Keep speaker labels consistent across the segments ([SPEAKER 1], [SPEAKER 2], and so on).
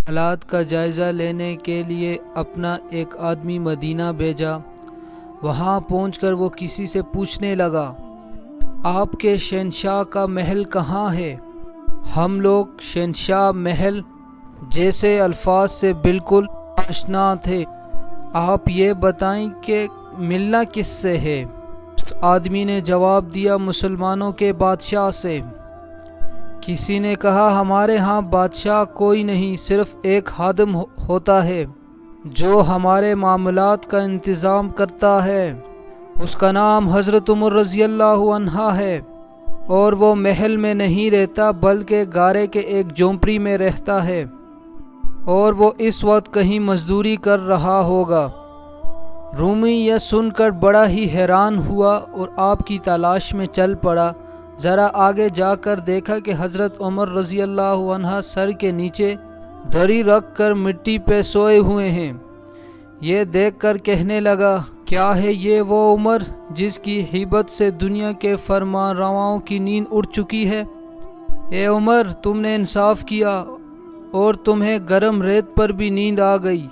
[SPEAKER 1] حالات کا جائزہ لینے کے لیے اپنا ایک آدمی مدینہ بھیجا۔ وہاں پہنچ کر وہ کسی سے پوچھنے لگا، آپ کے شہنشاہ کا محل کہاں ہے؟ ہم لوگ شہنشاہ محل جیسے الفاظ سے بالکل آشنا تھے۔ آپ یہ بتائیں کہ ملنا کس سے ہے؟ اس آدمی نے جواب دیا، مسلمانوں کے بادشاہ سے۔ کسی نے کہا، ہمارے ہاں بادشاہ کوئی نہیں، صرف ایک خادم ہوتا ہے جو ہمارے معاملات کا انتظام کرتا ہے۔ اس کا نام حضرت عمر رضی اللہ عنہ ہے، اور وہ محل میں نہیں رہتا بلکہ گارے کے ایک جھونپڑی میں رہتا ہے، اور وہ اس وقت کہیں مزدوری کر رہا ہوگا۔ رومی یہ سن کر بڑا ہی حیران ہوا اور آپ کی تلاش میں چل پڑا۔ ذرا آگے جا کر دیکھا کہ حضرت عمر رضی اللہ عنہ سر کے نیچے دھڑی رکھ کر مٹی پہ سوئے ہوئے ہیں۔ یہ دیکھ کر کہنے لگا، کیا ہے یہ وہ عمر جس کی ہیبت سے دنیا کے فرمان رواؤں کی نیند اڑ چکی ہے؟ اے عمر، تم نے انصاف کیا اور تمہیں گرم ریت پر بھی نیند آ گئی۔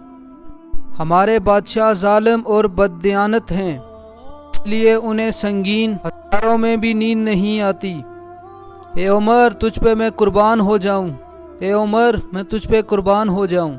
[SPEAKER 1] ہمارے بادشاہ ظالم اور بددیانت ہیں، اس لیے انہیں سنگین ہتھیاروں میں بھی نیند نہیں آتی۔ اے عمر، تجھ پہ میں قربان ہو جاؤں، اے عمر، میں تجھ پہ قربان ہو جاؤں۔